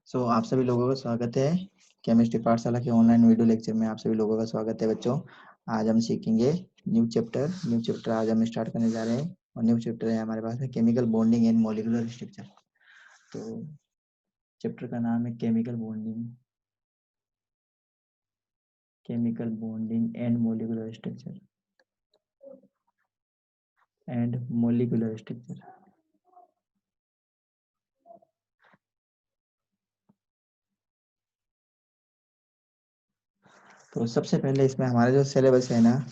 आप सभी लोगों का स्वागत है केमिस्ट्री पाठशाला के ऑनलाइन वीडियो लेक्चर में। आप सभी लोगों का स्वागत है बच्चों। आज हम सीखेंगे न्यू चैप्टर आज हम स्टार्ट करने जा रहे हैं और न्यू चैप्टर है हमारे पास है chemical bonding and molecular structure. तो चैप्टर का नाम है chemical bonding and molecular structure. तो सबसे पहले इसमें हमारा जो सिलेबस है ना,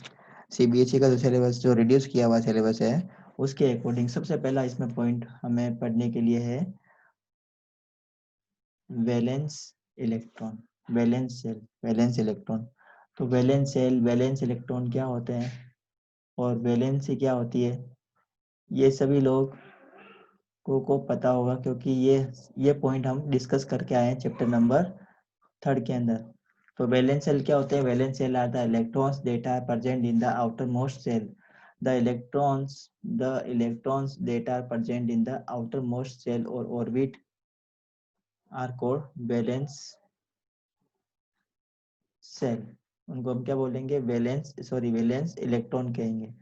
सीबीएसई का जो सिलेबस जो रिड्यूस किया हुआ सिलेबस है उसके अकॉर्डिंग सबसे पहला इसमें पॉइंट हमें पढ़ने के लिए है वैलेंस इलेक्ट्रॉन, वैलेंस इलेक्ट्रॉन। तो वैलेंस इलेक्ट्रॉन क्या होते हैं और वैलेंसी क्या होती है, ये सभी लोग को पता होगा क्योंकि ये पॉइंट हम डिस्कस करके आए हैं चैप्टर नंबर 3 के अंदर। तो वैलेंस सेल क्या होते हैं? Valence shell are the electrons that are present in the outer most shell. The electrons that are present in the outer most shell और orbit are called valence shell. उनको हम क्या बोलेंगे? वैलेंस इलेक्ट्रॉन कहेंगे।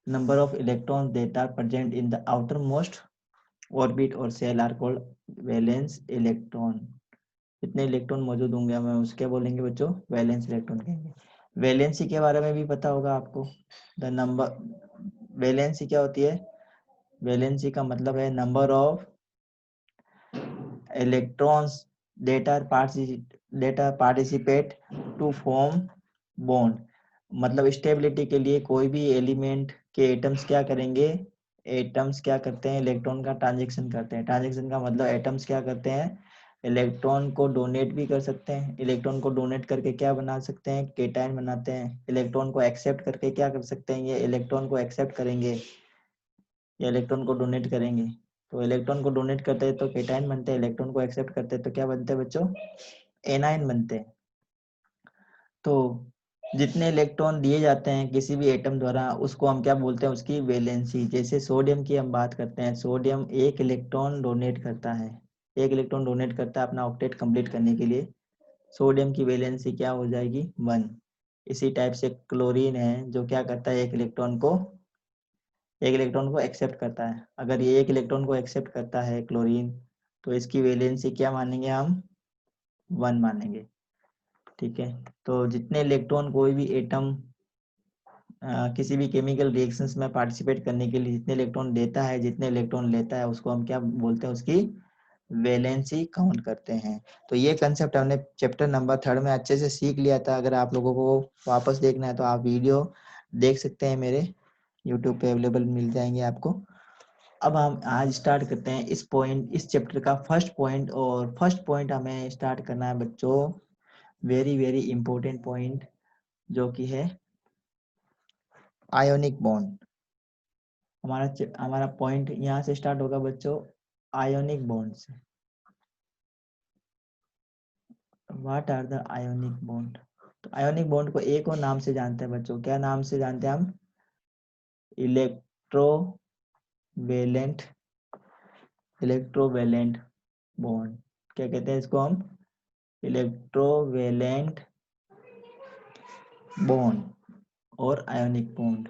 Number of electrons that are present in the outer most orbit और shell are called valence electron. कितने electron मौजूद होंगे हमें उसके क्या बोलेंगे बच्चों? वैलेंस इलेक्ट्रॉन कहेंगे। वैलेंसी के बारे में भी पता होगा आपको। द नंबर वैलेंसी क्या होती है? वैलेंसी का मतलब है number of electrons that are participate to form bond। मतलब स्टेबिलिटी के लिए कोई भी एलिमेंट के एटम्स क्या करेंगे? एटम्स क्या करते हैं? इलेक्ट्रॉन का ट्रांजेक्शन करते हैं। ट्रांजेक्शन का मतलब एटम्स क्या करते हैं? इलेक्ट्रॉन को डोनेट भी कर सकते हैं। इलेक्ट्रॉन को डोनेट करके क्या बना सकते हैं? केटायन बनाते हैं। इलेक्ट्रॉन को एक्सेप्ट करके क्या कर सकते हैं? ये इलेक्ट्रॉन को एक्सेप्ट करेंगे या इलेक्ट्रॉन को डोनेट करेंगे। तो इलेक्ट्रॉन को डोनेट करते हैं तो केटायन बनते हैं, इलेक्ट्रॉन को एक्सेप्ट करते हैं तो क्या बनते हैं बच्चों? एनायन बनते हैं। तो जितने इलेक्ट्रॉन दिए जाते हैं किसी भी एटम द्वारा उसको हम क्या बोलते हैं? उसकी वैलेंसी। जैसे सोडियम की हम बात करते हैं, सोडियम एक इलेक्ट्रॉन डोनेट करता है, एक इलेक्ट्रॉन डोनेट करता है अपना ऑक्टेट कंप्लीट करने के लिए। सोडियम की वैलेंसी क्या हो जाएगी? 1। इसी टाइप से क्लोरीन है जो क्या करता है? एक इलेक्ट्रॉन को एक्सेप्ट करता है। अगर ये एक इलेक्ट्रॉन को एक्सेप्ट करता है क्लोरीन तो इसकी वैलेंसी क्या मानेंगे हम? 1 मानेंगे। ठीक है। तो जितने इलेक्ट्रॉन कोई भी एटम किसी भी केमिकल रिएक्शंस में पार्टिसिपेट करने के लिए जितने इलेक्ट्रॉन देता है, जितने इलेक्ट्रॉन लेता है, उसको हम क्या बोलते हैं? उसकी वैलेंसी काउंट करते हैं। तो ये कंसेप्ट हमने चैप्टर नंबर 3 में अच्छे से सीख लिया था। अगर आप लोगों को वापस देखना है तो आप वीडियो देख सकते हैं, मेरे यूट्यूब पे अवेलेबल मिल जाएंगे आपको। अब हम आज स्टार्ट करते हैं इस चैप्टर का फर्स्ट पॉइंट हमें स्टार्ट करना है बच्चों, वेरी वेरी इंपॉर्टेंट पॉइंट, जो कि है आयोनिक बॉन्ड। हमारा पॉइंट यहाँ से स्टार्ट होगा बच्चों, आयोनिक बॉन्ड से। What are the ionic bond? तो आयोनिक बॉन्ड को एक और नाम से जानते हैं बच्चों। क्या नाम से जानते हैं हम? Electrovalent electrovalent bond. क्या कहते हैं इसको हम? इलेक्ट्रोवेलेंट बॉन्ड और आयोनिक बॉन्ड।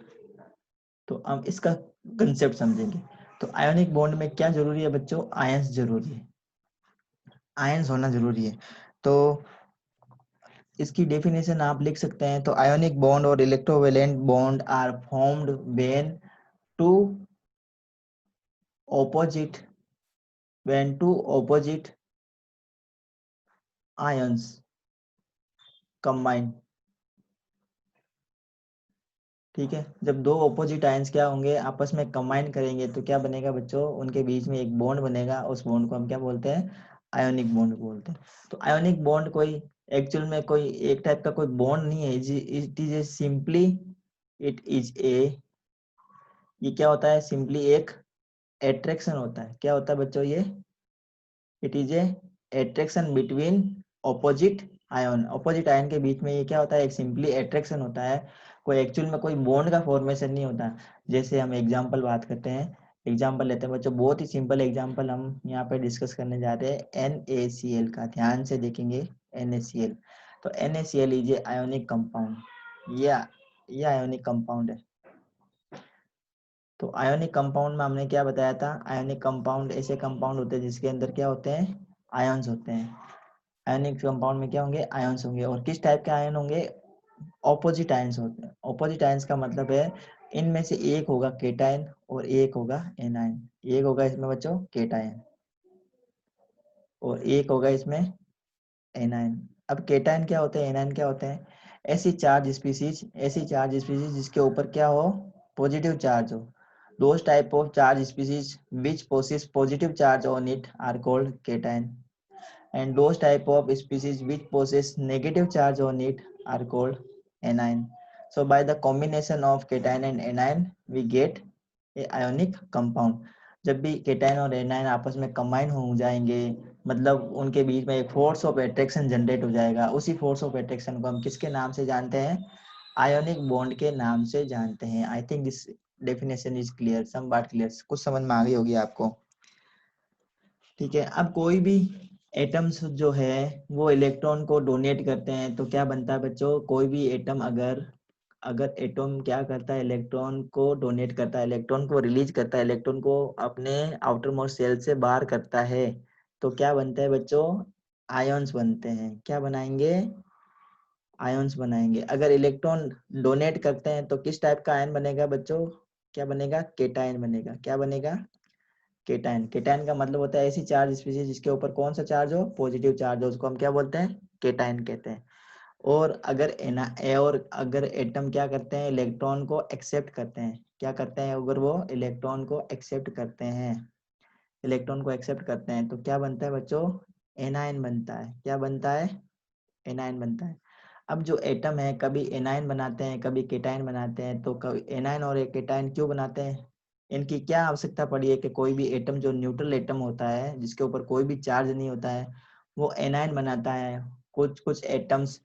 तो हम इसका कंसेप्ट समझेंगे। तो आयोनिक बॉन्ड में क्या जरूरी है बच्चों? आयंस जरूरी है, आयंस होना जरूरी है। तो इसकी डेफिनेशन आप लिख सकते हैं। तो आयोनिक बॉन्ड और electrovalent bond are formed when two opposite opposite ions combine। ठीक है। जब दो ऑपोजिट आयंस क्या होंगे? आपस में कंबाइन करेंगे तो क्या बनेगा बच्चों? उनके बीच में एक बॉन्ड बनेगा। उस बॉन्ड को हम क्या बोलते हैं? आयोनिक बॉन्ड बोलते हैं। तो आयोनिक बॉन्ड कोई एक्चुअल में कोई एक टाइप का कोई बॉन्ड नहीं है। It is a simply it is a ये क्या होता है? सिंपली एक एट्रैक्शन होता है। क्या होता है बच्चों ये? It is a attraction between opposite ion के बीच में ये क्या होता है? एक सिंपली एट्रैक्शन होता है। कोई एक्चुअल में कोई बॉन्ड का फॉर्मेशन नहीं होता। जैसे हम एग्जांपल बात करते हैं एग्जाम्पल लेते हैं बच्चों, बहुत ही सिंपल एग्जाम्पल हम यहाँ पे डिस्कस करने जा रहे हैं NaCl का। ध्यान से देखेंगे NaCl। तो NaCl is a ionic compound, ये आयोनिक कंपाउंड है। तो आयोनिक कंपाउंड में हमने क्या बताया था, आयोनिक कंपाउंड ऐसे कंपाउंड होते हैं जिसके अंदर क्या होते हैं, आयंस होते हैं। आयोनिक कंपाउंड में क्या होंगे, आयंस होंगे। और किस टाइप के आयन होंगे, ऑपोजिट आयंस होते हैं। ऑपोजिट आयंस का मतलब है इनमें से एक होगा केटायन और एक होगा एनायन। एक होगा इसमें बच्चों केटायन और एक होगा इसमें एनायन। अब केटायन क्या होते हैं, एनायन क्या होते हैं, ऐसी चार्ज स्पीसीज जिसके ऊपर क्या हो, पॉजिटिव चार्ज हो। Those type of charge species which possess positive charge on it are called cation, and those type of species which possess negative charge on it are called anion. So by the combination of cation and anion we get a ionic compound. जब भी cation और anion आपस में combine हो जाएंगे, मतलब उनके बीच में एक फोर्स ऑफ अट्रैक्शन जनरेट हो जाएगा, उसी फोर्स ऑफ अट्रैक्शन को हम किसके नाम से जानते हैं, आयोनिक बॉन्ड के नाम से जानते हैं। I think this definition is clear, सम बात क्लियर, कुछ समझ में आ गई होगी आपको। ठीक है, अब कोई भी एटम्स जो है वो इलेक्ट्रॉन को डोनेट करते हैं तो क्या बनता है बच्चों, कोई भी एटम अगर अगर एटम क्या करता है, इलेक्ट्रॉन को डोनेट करता है, इलेक्ट्रॉन को रिलीज करता है, इलेक्ट्रॉन को अपने आउटर मोस्ट सेल से बाहर करता है, तो क्या बनता है बच्चों, आयंस बनते हैं। क्या बनाएंगे, आयंस बनाएंगे। अगर इलेक्ट्रॉन डोनेट करते हैं तो किस टाइप का आयन बनेगा बच्चों, क्या बनेगा, केटायन बनेगा। क्या बनेगा, केटायन। केटायन का मतलब होता है ऐसी चार्ज स्पीसीज जिसके ऊपर कौन सा चार्ज हो, पॉजिटिव चार्ज हो, उसको हम क्या बोलते हैं, केटायन कहते हैं। और अगर एटम क्या करते हैं, इलेक्ट्रॉन को एक्सेप्ट करते हैं, क्या करते हैं, अगर वो इलेक्ट्रॉन को एक्सेप्ट करते हैं, इलेक्ट्रॉन को एक्सेप्ट करते हैं तो क्या बनता है बच्चों, एनायन बनता है। क्या बनता है, एनायन बनता है। अब जो एटम है कभी एनायन बनाते हैं कभी केटायन बनाते हैं, तो कभी एनायन और केटायन क्यों बनाते हैं, इनकी क्या आवश्यकता पड़ी है कि कोई भी एटम जो न्यूट्रल एटम होता है जिसके ऊपर कोई भी चार्ज नहीं होता है वो एनायन बनाता है। कुछ कुछ एटम्स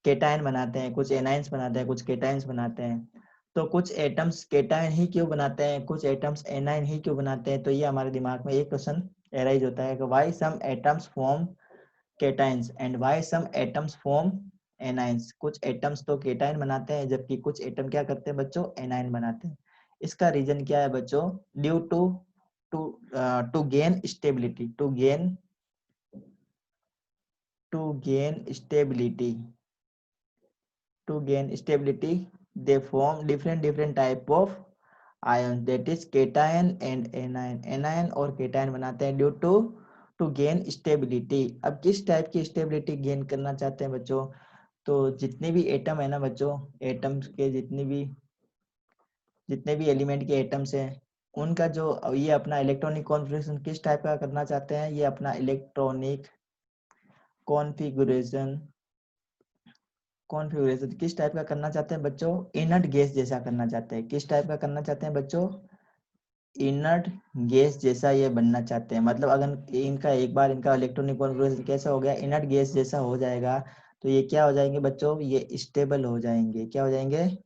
केटायन बनाते हैं, कुछ एनायंस बनाते हैं, कुछ केटायंस बनाते हैं। तो कुछ एटम्स केटायन ही क्यों बनाते हैं, कुछ एटम्स एनायन ही क्यों बनाते हैं, तो ये हमारे दिमाग में एक क्वेश्चन एराइज होता है कि why some atoms form cations and why some atoms form anions. कुछ एटम्स तो केटायन बनाते हैं जबकि कुछ एटम क्या करते हैं बच्चों, एनायन बनाते हैं। इसका रीजन क्या है बच्चों, due to to to gain stability, to gain stability to gain stability they form different type of ions, that is cation and anion। anion और cation बनाते हैं ड्यू टू गेन स्टेबिलिटी। अब किस टाइप की stability gain करना चाहते हैं बच्चों, तो जितने भी एटम है ना बच्चों, एटम्स के जितने भी एलिमेंट के एटम्स हैं उनका जो ये अपना इलेक्ट्रॉनिक कॉन्फ़िगरेशन किस टाइप का करना चाहते हैं, ये अपना इलेक्ट्रॉनिक कॉन्फ़िगरेशन कॉन्फ़िगरेशन किस टाइप का करना चाहते हैं बच्चों, इनर्ट गैस जैसा करना चाहते हैं। किस टाइप का करना चाहते हैं बच्चों, इनर्ट गैस जैसा ये बनना चाहते हैं। मतलब अगर इनका एक बार इनका इलेक्ट्रॉनिक कॉन्फ़िगरेशन कैसा हो गया, इनर्ट गैस जैसा हो जाएगा, तो ये क्या हो जाएंगे बच्चों, ये स्टेबल हो जाएंगे। क्या हो जाएंगे,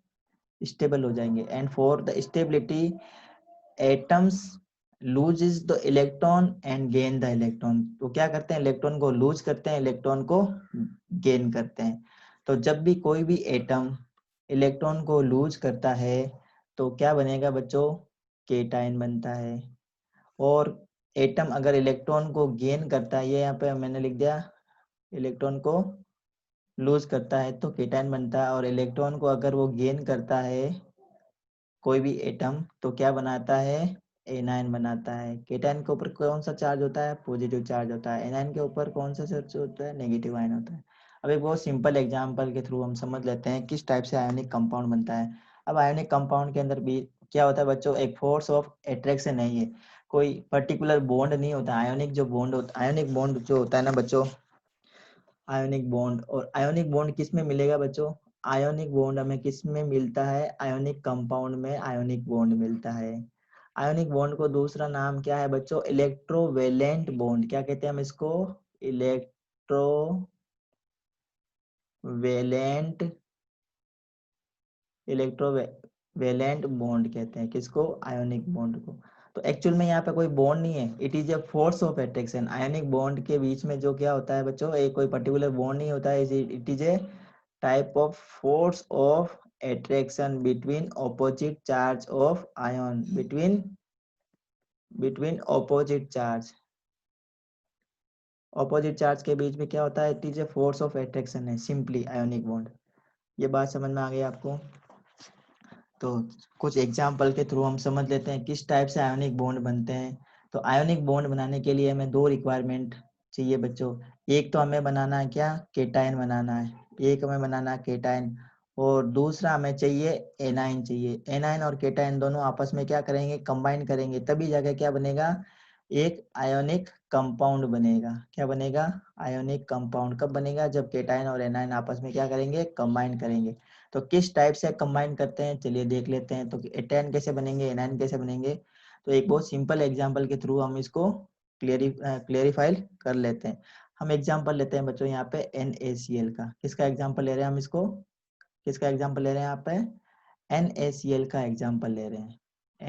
स्टेबल हो जाएंगे। And for the stability atoms loses the electron and gain the electron. तो क्या करते हैं, इलेक्ट्रॉन को लूज करते हैं, इलेक्ट्रॉन को गेन करते हैं। तो जब भी कोई भी एटम इलेक्ट्रॉन को लूज करता है तो क्या बनेगा बच्चों, केटायन बनता है। और एटम अगर इलेक्ट्रॉन को गेन करता है, ये यहाँ पे मैंने लिख दिया, इलेक्ट्रॉन को लूज करता है तो केटायन बनता है। और इलेक्ट्रॉन को अगर वो गेन करता है कोई भी एटम तो क्या बनाता है, एनायन बनाता है। केटायन के ऊपर कौन सा चार्ज होता है, पॉजिटिव चार्ज होता है। एनायन के ऊपर कौन सा चार्ज होता है, नेगेटिव आयन होता है। अब एक बहुत सिंपल एग्जांपल के थ्रू हम समझ लेते हैं किस टाइप से आयोनिक कंपाउंड बनता है। अब आयोनिक कंपाउंड के अंदर भी क्या होता है बच्चों, एक फोर्स ऑफ अट्रैक्शन नहीं है, कोई पर्टिकुलर बॉन्ड नहीं होता। आयोनिक जो बॉन्ड होता, आयोनिक बॉन्ड जो होता है ना बच्चों, आयोनिक बॉन्ड, और आयोनिक बॉन्ड किस में मिलेगा बच्चों, आयोनिक बॉन्ड हमें किस में मिलता है, आयोनिक कंपाउंड में आयोनिक बॉन्ड मिलता है। आयोनिक बॉन्ड को दूसरा नाम क्या है बच्चों, इलेक्ट्रोवेलेंट बॉन्ड। क्या कहते हैं हम इसको, इलेक्ट्रोवेलेंट इलेक्ट्रोवेलेंट बॉन्ड कहते हैं किसको, आयोनिक बॉन्ड को। तो एक्चुअल में यहाँ पे कोई बॉन्ड नहीं है, it is a force of attraction. Ionic bond के बीच में जो क्या होता है बच्चों, एक कोई पर्टिकुलर बॉन्ड नहीं होता है, it is a type of force of attraction between opposite charge of ion, between opposite charge के बीच में क्या होता है, it is a force of attraction है सिंपली आयोनिक बॉन्ड। ये बात समझ में आ गई आपको? तो कुछ एग्जाम्पल के थ्रू हम समझ लेते हैं किस टाइप से आयोनिक बॉन्ड बनते हैं। तो आयोनिक बॉन्ड बनाने के लिए हमें दो रिक्वायरमेंट चाहिए बच्चों। एक तो हमें बनाना है क्या, केटायन बनाना है, एक हमें बनाना है केटायन, और दूसरा हमें चाहिए एनायन चाहिए। एनायन और केटायन दोनों आपस में क्या करेंगे, कंबाइन करेंगे, तभी जाके क्या बनेगा, एक आयोनिक कंपाउंड बनेगा। क्या बनेगा, आयोनिक कंपाउंड। कब बनेगा, जब केटायन और एनायन आपस में क्या करेंगे, कंबाइन करेंगे। तो किस टाइप से कंबाइन करते हैं चलिए देख लेते हैं। तो एटायन कैसे बनेंगे, एनायन कैसे बनेंगे, तो एक बहुत सिंपल एग्जांपल के थ्रू हम इसको क्लियरिफाई कर लेते हैं। हम एग्जांपल लेते हैं बच्चों यहाँ पे NaCl का। किसका एग्जांपल ले रहे हैं हम इसको, किसका एग्जांपल ले रहे हैं यहाँ पे, NaCl का एग्जांपल ले रहे हैं,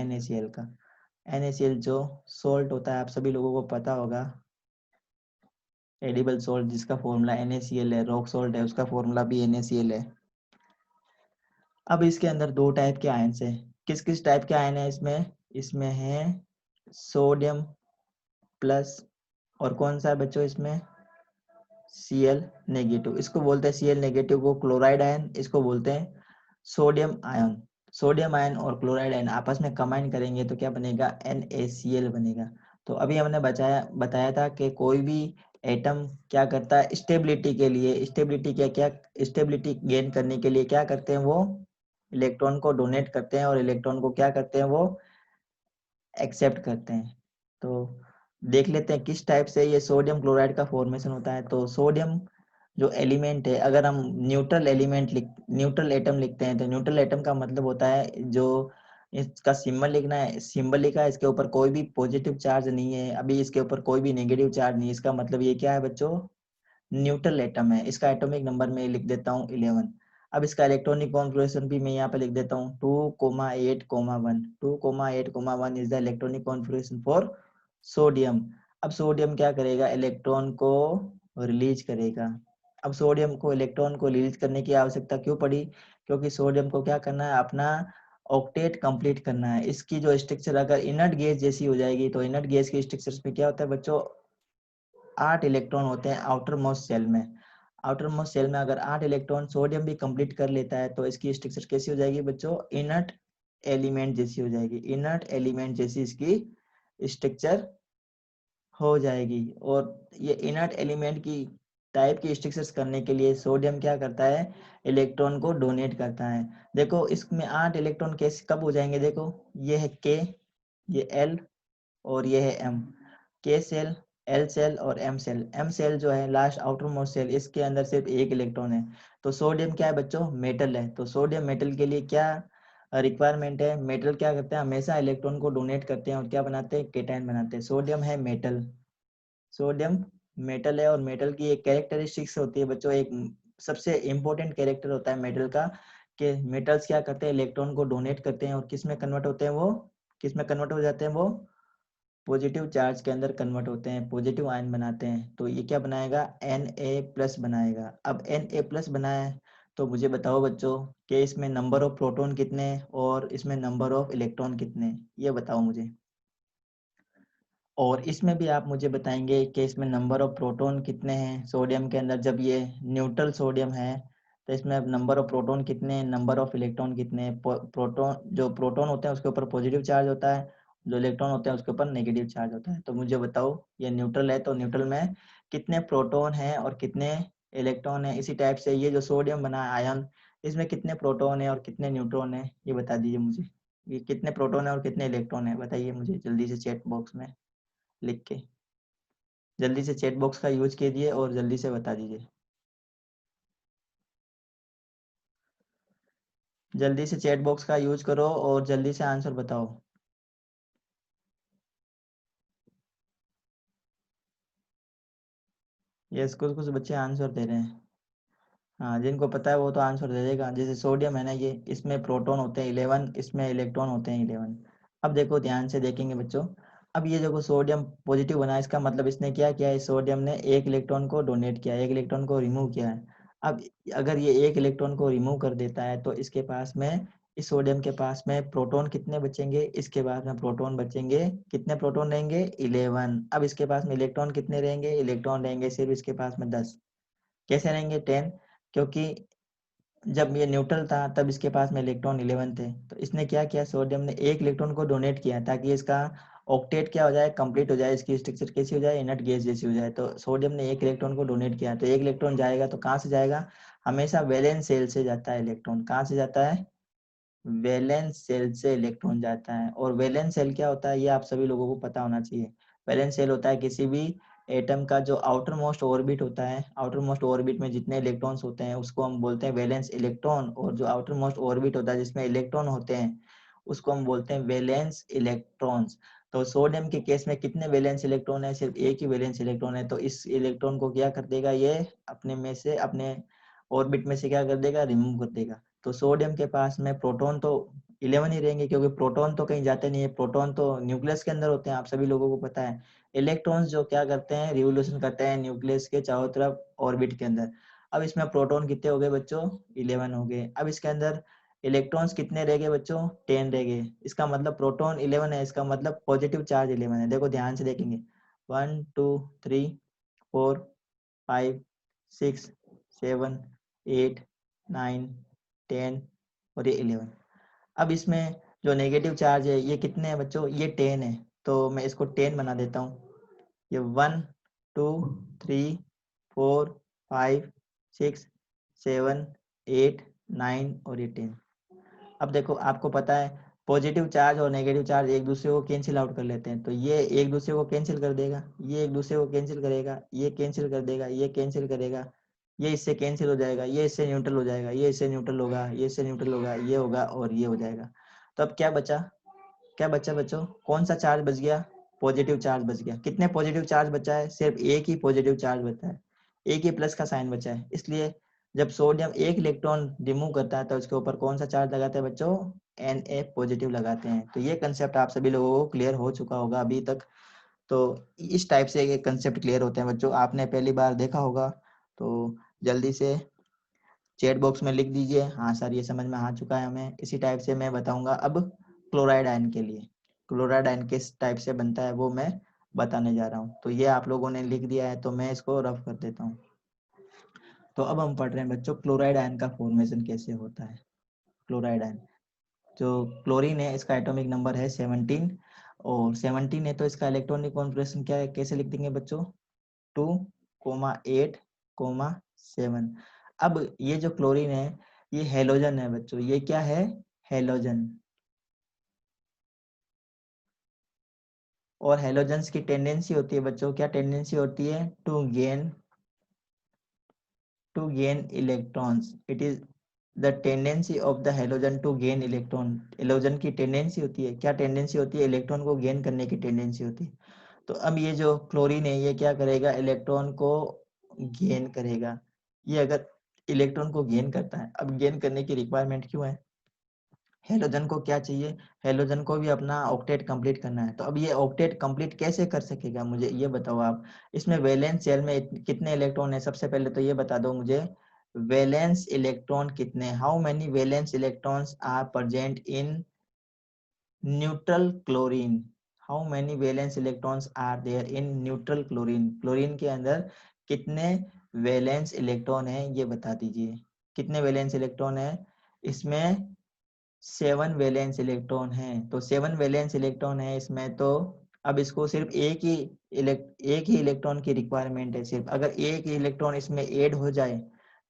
NaCl का। NaCl जो सोल्ट होता है आप सभी लोगों को पता होगा, एडिबल सोल्ट जिसका फॉर्मूला NaCl है, रॉक सोल्ट है उसका फॉर्मूला भी NaCl है। अब इसके अंदर दो टाइप के आयन्स है। किस किस टाइप के आयन है इसमें, इसमें है सोडियम प्लस, और कौन सा है बच्चों इसमें, Cl नेगेटिव। इसको बोलते हैं Cl नेगेटिव को क्लोराइड आयन, इसको बोलते हैं सोडियम आयन। सोडियम आयन और क्लोराइड आयन आपस में कंबाइन करेंगे तो क्या बनेगा, NaCl बनेगा। तो अभी हमने बताया था कि कोई भी एटम क्या करता है, स्टेबिलिटी के लिए, स्टेबिलिटी क्या स्टेबिलिटी गेन करने के लिए क्या करते हैं, वो इलेक्ट्रॉन को डोनेट करते हैं और इलेक्ट्रॉन को क्या करते हैं, वो एक्सेप्ट करते हैं। तो देख लेते हैं किस टाइप से ये सोडियम क्लोराइड का फॉर्मेशन होता है। तो सोडियम जो एलिमेंट है, अगर हम न्यूट्रल एटम लिखते हैं, तो न्यूट्रल एटम का मतलब होता है जो इसका सिंबल लिखना है, सिंबल लिखा है, इसके ऊपर कोई भी पॉजिटिव चार्ज नहीं है, अभी इसके ऊपर कोई भी नेगेटिव चार्ज नहीं है, इसका मतलब ये क्या है बच्चों, न्यूट्रल एटम है। इसका एटॉमिक नंबर में लिख देता हूँ 11। अब इसका इलेक्ट्रॉनिक कॉन्फ़िगरेशन भी मैं यहाँ पे लिख देता हूँ 2,8,1। 2,8,1 is the electronic configuration for sodium. अब सोडियम क्या करेगा, इलेक्ट्रॉन को रिलीज करेगा। अब सोडियम को इलेक्ट्रॉन को रिलीज करने की आवश्यकता क्यों पड़ी, क्योंकि सोडियम को क्या करना है, अपना ऑक्टेट कंप्लीट करना है। इसकी जो स्ट्रक्चर अगर इनर्ट गैस जैसी हो जाएगी, तो इनर्ट गैस की स्ट्रक्चर में क्या होता है बच्चों, 8 इलेक्ट्रॉन होते हैं आउटर मोस्ट सेल में। आउटर मोस्ट सेल में अगर 8 इलेक्ट्रॉन सोडियम भी कंप्लीट कर लेता है तो इसकी स्ट्रक्चर कैसी हो जाएगी बच्चों, इनर्ट एलिमेंट जैसी हो जाएगी। इनर्ट एलिमेंट जैसी इसकी स्ट्रक्चर हो जाएगी। और ये इनर्ट एलिमेंट की टाइप की स्ट्रक्चर्स करने के लिए सोडियम क्या करता है, इलेक्ट्रॉन को डोनेट करता है। देखो इसमें 8 इलेक्ट्रॉन कैसे कब हो जाएंगे, देखो ये है K, ये L और ये है M। K shell, L shell और M सेल। M सेल जो है लास्ट आउटर मोस्ट सेल, इसके अंदर सिर्फ एक इलेक्ट्रॉन है। तो सोडियम क्या है बच्चों, मेटल है। तो सोडियम मेटल के लिए क्या रिक्वायरमेंट है, मेटल क्या करते हैं, हमेशा इलेक्ट्रॉन को डोनेट करते हैं और क्या बनाते हैं, केटायन बनाते हैं। सोडियम है मेटल, सोडियम मेटल है, और मेटल की एक कैरेक्टरिस्टिक्स होती है बच्चों, एक सबसे इंपॉर्टेंट कैरेक्टर होता है मेटल का, कि मेटल्स क्या करते हैं, इलेक्ट्रॉन को डोनेट करते हैं और किस में कन्वर्ट होते हैं, वो किस में कन्वर्ट हो जाते हैं, वो पॉजिटिव चार्ज के अंदर कन्वर्ट होते हैं, पॉजिटिव आयन बनाते हैं। तो ये क्या बनाएगा, Na+ बनाएगा। अब Na+ बनाया है तो मुझे बताओ बच्चों कि इसमें नंबर ऑफ प्रोटॉन कितने हैं और इसमें नंबर ऑफ इलेक्ट्रॉन कितने हैं, ये बताओ मुझे। और इसमें भी आप मुझे बताएंगे कि इसमें नंबर ऑफ प्रोटॉन कितने हैं सोडियम के अंदर, जब ये न्यूट्रल सोडियम है तो इसमें नंबर ऑफ प्रोटॉन कितने हैं, नंबर ऑफ इलेक्ट्रॉन कितने हैं। प्रोटॉन जो प्रोटॉन होते हैं उसके ऊपर पॉजिटिव चार्ज होता है, जो इलेक्ट्रॉन होते हैं उसके ऊपर नेगेटिव चार्ज होता है। तो मुझे बताओ ये न्यूट्रल है तो न्यूट्रल में कितने प्रोटॉन है और कितने इलेक्ट्रॉन है। इसी टाइप से ये जो सोडियम बना है आयन, इसमें कितने प्रोटॉन है और कितने न्यूट्रॉन है, ये बता दीजिए मुझे। ये कितने प्रोटॉन है और कितने इलेक्ट्रॉन है, बताइए मुझे जल्दी से चैट बॉक्स में लिख के। जल्दी से चैट बॉक्स का यूज कीजिए और जल्दी से बता दीजिए। जल्दी से चैट बॉक्स का यूज करो और जल्दी से आंसर बताओ। यस, कुछ कुछ बच्चे आंसर दे रहे हैं। हाँ, जिनको पता है वो तो आंसर दे देगा। जैसे सोडियम है ना, ये इसमें प्रोटॉन होते हैं 11, इसमें इलेक्ट्रॉन होते हैं 11। अब देखो ध्यान से देखेंगे बच्चों। अब ये देखो सोडियम पॉजिटिव बना, इसका मतलब इसने क्या किया है, सोडियम ने एक इलेक्ट्रॉन को डोनेट किया, एक इलेक्ट्रॉन को रिमूव किया है। अब अगर ये एक इलेक्ट्रॉन को रिमूव कर देता है तो इसके पास में, इस सोडियम के पास में प्रोटॉन कितने बचेंगे, इसके पास में प्रोटॉन बचेंगे, कितने प्रोटॉन रहेंगे 11। अब इसके पास में इलेक्ट्रॉन कितने रहेंगे, इलेक्ट्रॉन रहेंगे सिर्फ इसके पास में 10। कैसे रहेंगे 10, क्योंकि जब ये न्यूट्रल था तब इसके पास में इलेक्ट्रॉन 11 थे, तो इसने क्या किया, सोडियम ने एक इलेक्ट्रॉन को डोनेट किया ताकि इसका ऑक्टेट क्या हो जाए, कंप्लीट हो जाए, इसकी स्ट्रक्चर कैसी हो जाए, इनर्ट गैस जैसी हो जाए। तो सोडियम ने एक इलेक्ट्रॉन को डोनेट किया, तो एक इलेक्ट्रॉन जाएगा तो कहाँ से जाएगा, हमेशा वैलेंस शेल से जाता है इलेक्ट्रॉन। कहाँ से जाता है, वैलेंस शेल से इलेक्ट्रॉन जाता है। और वैलेंस शेल क्या होता है, ये आप सभी लोगों को पता होना चाहिए। वैलेंस शेल होता है किसी भी एटम का जो आउटर मोस्ट ऑर्बिट होता है, आउटर मोस्ट ऑर्बिट में जितने इलेक्ट्रॉन्स होते हैं उसको हम बोलते हैं वैलेंस इलेक्ट्रॉन, और जो आउटर मोस्ट ऑर्बिट होता है जिसमें इलेक्ट्रॉन होते हैं उसको हम बोलते हैं वैलेंस इलेक्ट्रॉन्स। तो सोडियम के केस में कितने वैलेंस इलेक्ट्रॉन है, सिर्फ एक ही वैलेंस इलेक्ट्रॉन है। तो इस इलेक्ट्रॉन को क्या कर देगा, ये अपने में से, अपने ऑर्बिट में से क्या कर देगा, रिमूव कर देगा। तो सोडियम के पास में प्रोटॉन तो 11 ही रहेंगे, क्योंकि प्रोटॉन तो कहीं जाते नहीं है, प्रोटॉन तो न्यूक्लियस के अंदर होते हैं, आप सभी लोगों को पता है। इलेक्ट्रॉन्स जो क्या करते हैं, रिवोल्यूशन करते हैं न्यूक्लियस के चारों तरफ ऑर्बिट के अंदर। अब इसमें प्रोटॉन कितने हो गए बच्चों, 11 हो गए। अब इसके अंदर इलेक्ट्रॉन्स कितने रह गए बच्चों, 10 रह गए। इसका मतलब प्रोटॉन 11 है, इसका मतलब पॉजिटिव चार्ज 11 है। देखो ध्यान से देखेंगे, 1 2 3 4 5 6 7 8 9 10 और ये 11। अब इसमें जो नेगेटिव चार्ज है ये कितने हैं बच्चों, ये 10 है। तो मैं इसको 10 बना देता हूँ। ये 1 2 3 4 5 6 7 8 9 और ये 10। अब देखो आपको पता है पॉजिटिव चार्ज और नेगेटिव चार्ज एक दूसरे को कैंसिल आउट कर लेते हैं, तो ये एक दूसरे को कैंसिल कर देगा, ये एक दूसरे को कैंसिल करेगा, ये कैंसिल कर देगा, ये कैंसिल करेगा, ये इससे कैंसिल हो जाएगा, ये इससे न्यूट्रल हो जाएगा, ये इससे न्यूट्रल होगा, ये इससे न्यूट्रल होगा, ये होगा और ये हो जाएगा। तो अब क्या बचा, क्या बचा बच्चों, कौन सा चार्ज बच गया, पॉजिटिव चार्ज बच गया। कितने पॉजिटिव चार्ज बचा है, सिर्फ एक ही पॉजिटिव चार्ज बचा है, एक ही प्लस का साइन बचा है। इसलिए जब सोडियम एक इलेक्ट्रॉन रिमूव करता है तो उसके ऊपर कौन सा चार्ज लगाते हैं बच्चों, Na पॉजिटिव लगाते हैं। तो ये कंसेप्ट आप सभी लोगों को क्लियर हो चुका होगा अभी तक। तो इस टाइप से ये कंसेप्ट क्लियर होते हैं बच्चों, आपने पहली बार देखा होगा। तो जल्दी से चैट बॉक्स में लिख दीजिए, हाँ सर ये समझ में आ चुका है हमें। इसी टाइप से मैं बताऊंगा अब क्लोराइड आयन के लिए। क्लोराइड आयन किस टाइप से बनता है वो मैं बताने जा रहा हूँ। तो ये आप लोगों ने लिख दिया है तो मैं इसको रफ कर देता हूँ। तो अब हम पढ़ रहे हैं बच्चों क्लोराइड आयन का फॉर्मेशन कैसे होता है। क्लोराइड आयन, जो क्लोरीन है इसका एटॉमिक नंबर है 17, और 17 है तो इसका इलेक्ट्रॉनिक कॉन्फ़िगरेशन क्या है, कैसे लिख देंगे बच्चों, 2,8,7। अब ये जो क्लोरीन है ये हेलोजन है बच्चों, ये क्या है, हेलोजन। और हेलोजन्स की टेंडेंसी होती है बच्चों, क्या टेंडेंसी होती है, to gain electrons. It is the tendency of the halogen to gain electron. Halogen की टेंडेंसी होती है, क्या टेंडेंसी होती है, इलेक्ट्रॉन को गेन करने की टेंडेंसी होती है। तो अब ये जो क्लोरीन है ये क्या करेगा, इलेक्ट्रॉन को गेन करेगा। ये अगर इलेक्ट्रॉन को गेन करता है, अब गेन करने की रिक्वायरमेंट क्यों है, हेलोजन को क्या चाहिए, हेलोजन को भी अपना ऑक्टेट कंप्लीट करना है। तो अब ये ऑक्टेट कंप्लीट कैसे कर सकेगा, मुझे ये बताओ आप। इसमें वैलेंस शेल में कितने इलेक्ट्रॉन है, सबसे पहले तो ये बता दो मुझे, वैलेंस इलेक्ट्रॉन कितने, how many valence electrons are present in neutral chlorine. How many valence electrons are there in neutral chlorine. Chlorine के अंदर कितने वैलेंस इलेक्ट्रॉन है ये बता दीजिए, कितने वैलेंस इलेक्ट्रॉन है इसमें, 7 वैलेंस इलेक्ट्रॉन है। तो 7 वैलेंस इलेक्ट्रॉन है इसमें, तो अब इसको सिर्फ एक ही इलेक्ट्रॉन की रिक्वायरमेंट है सिर्फ। अगर एक ही इलेक्ट्रॉन इसमें ऐड हो जाए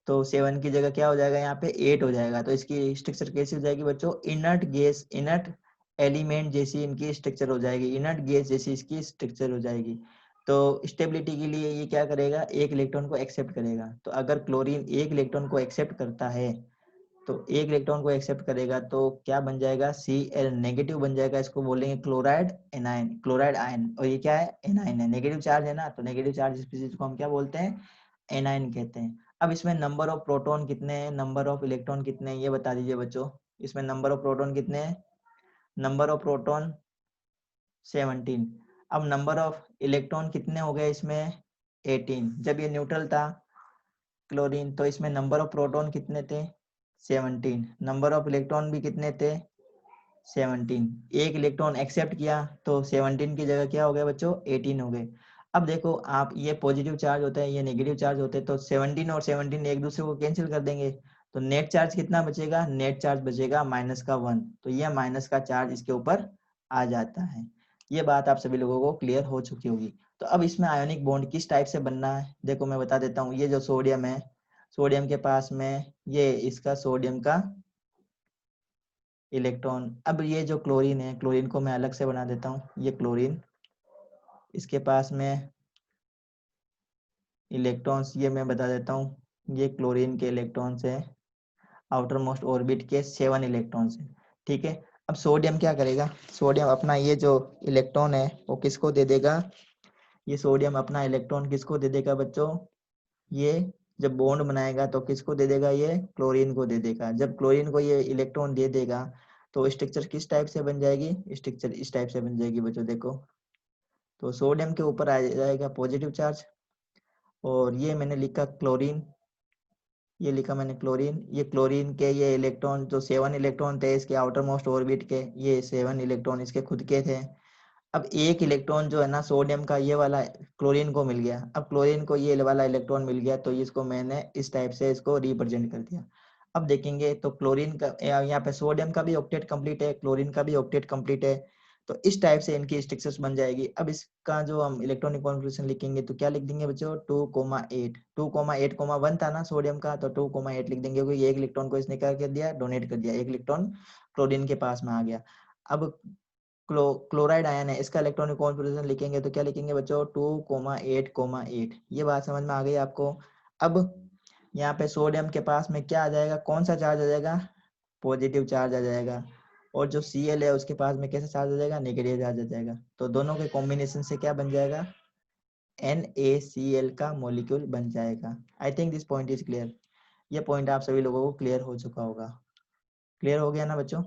तो 7 की जगह क्या हो जाएगा, यहाँ पे 8 हो जाएगा। तो इसकी स्ट्रक्चर कैसी हो जाएगी बच्चों, इनर्ट गैस, इनर्ट एलिमेंट जैसी इनकी स्ट्रक्चर हो जाएगी, इनर्ट गैस जैसी इसकी स्ट्रक्चर हो जाएगी। तो स्टेबिलिटी के लिए ये क्या करेगा, एक इलेक्ट्रॉन को एक्सेप्ट करेगा। तो अगर क्लोरीन एक इलेक्ट्रॉन को एक्सेप्ट करता है, तो एक इलेक्ट्रॉन को एक्सेप्ट करेगा तो क्या बन जाएगा, Cl नेगेटिव बन जाएगा। इसको बोलेंगे क्लोराइड एनायन, क्लोराइड आयन। और ये क्या है, एनायन है, नेगेटिव चार्ज है ना, तो नेगेटिव चार्ज स्पीशीज को हम क्या बोलते हैं, एनायन कहते हैं। अब इसमें नंबर ऑफ प्रोटॉन कितने हैं, नंबर ऑफ इलेक्ट्रॉन कितने हैं ये बता दीजिए बच्चों। इसमें नंबर ऑफ प्रोटॉन कितने हैं, नंबर ऑफ प्रोटॉन 17। अब नंबर ऑफ इलेक्ट्रॉन कितने हो गए इसमें 18। जब ये न्यूट्रल था क्लोरीन तो इसमें नंबर ऑफ प्रोटॉन कितने थे 17। नंबर ऑफ इलेक्ट्रॉन भी कितने थे 17। एक इलेक्ट्रॉन एक्सेप्ट किया तो 17 की जगह क्या हो गया बच्चों 18 हो गए। अब देखो आप ये पॉजिटिव चार्ज होता है ये नेगेटिव चार्ज होते हैं तो 17 और 17 एक दूसरे को कैंसिल कर देंगे तो नेट चार्ज कितना बचेगा नेट चार्ज बचेगा -1। तो ये माइनस का चार्ज इसके ऊपर आ जाता है। ये बात आप सभी लोगों को क्लियर हो चुकी होगी। तो अब इसमें आयोनिक बॉन्ड किस टाइप से बनना है देखो मैं बता देता हूँ। ये जो सोडियम है सोडियम के पास में ये इसका सोडियम का इलेक्ट्रॉन। अब ये जो क्लोरीन है क्लोरीन को मैं अलग से बना देता हूँ। ये क्लोरीन इसके पास में इलेक्ट्रॉन्स ये मैं बता देता हूँ। ये क्लोरीन के इलेक्ट्रॉन्स है आउटर मोस्ट ऑर्बिट के 7 इलेक्ट्रॉन्स है। ठीक है। अब सोडियम क्या करेगा सोडियम अपना ये जो इलेक्ट्रॉन है वो किसको दे देगा। ये सोडियम अपना इलेक्ट्रॉन किसको दे देगा बच्चों। ये जब बॉन्ड बनाएगा तो किसको दे देगा ये क्लोरीन को दे देगा। जब क्लोरीन को ये इलेक्ट्रॉन दे देगा तो स्ट्रक्चर किस टाइप से बन जाएगी स्ट्रक्चर इस टाइप से बन जाएगी बच्चों देखो। तो सोडियम के ऊपर आ जाएगा पॉजिटिव चार्ज और ये मैंने लिखा क्लोरीन। ये लिखा मैंने क्लोरीन। ये क्लोरीन के ये इलेक्ट्रॉन जो 7 इलेक्ट्रॉन थे इसके आउटर मोस्ट ऑर्बिट के ये 7 इलेक्ट्रॉन इसके खुद के थे। अब एक इलेक्ट्रॉन जो है ना सोडियम का ये वाला क्लोरीन को मिल गया। अब क्लोरीन को ये वाला इलेक्ट्रॉन मिल गया तो इसको मैंने इस टाइप से इसको रिप्रेजेंट कर दिया। अब देखेंगे तो क्लोरीन का यहाँ पे सोडियम का भी ऑक्टेट कंप्लीट है क्लोरीन का भी ऑक्टेट कंप्लीट है। तो इस टाइप से इनकी स्ट्रक्चर्स बन जाएगी। अब इसका जो हम इलेक्ट्रॉनिक कॉन्फ़िगरेशन लिखेंगे तो क्या लिख देंगे बच्चों 2,8 2,8,1 था ना सोडियम का तो 2,8 लिख देंगे क्योंकि एक इलेक्ट्रॉन को इसने क्या कर दिया डोनेट कर दिया। एक इलेक्ट्रॉन क्लोरीन के पास में आ गया। अब क्लोराइड आयन है इसका इलेक्ट्रॉनिक कॉन्फ़िगरेशन लिखेंगे तो क्या लिखेंगे बच्चों 2,8,8। ये बात समझ में आ गई आपको। अब यहाँ पे सोडियम के पास में क्या आ जाएगा कौन सा चार्ज आ जाएगा पॉजिटिव चार्ज आ जाएगा। और जो Cl है उसके पास में कैसा चार्ज आ जाएगा नेगेटिव चार्ज आ जाएगा। तो दोनों के कॉम्बिनेशन से क्या बन जाएगा NaCl का मॉलिक्यूल बन जाएगा। आई think this point is clear. ये पॉइंट आप सभी लोगों को क्लियर हो चुका होगा। क्लियर हो गया ना बच्चों।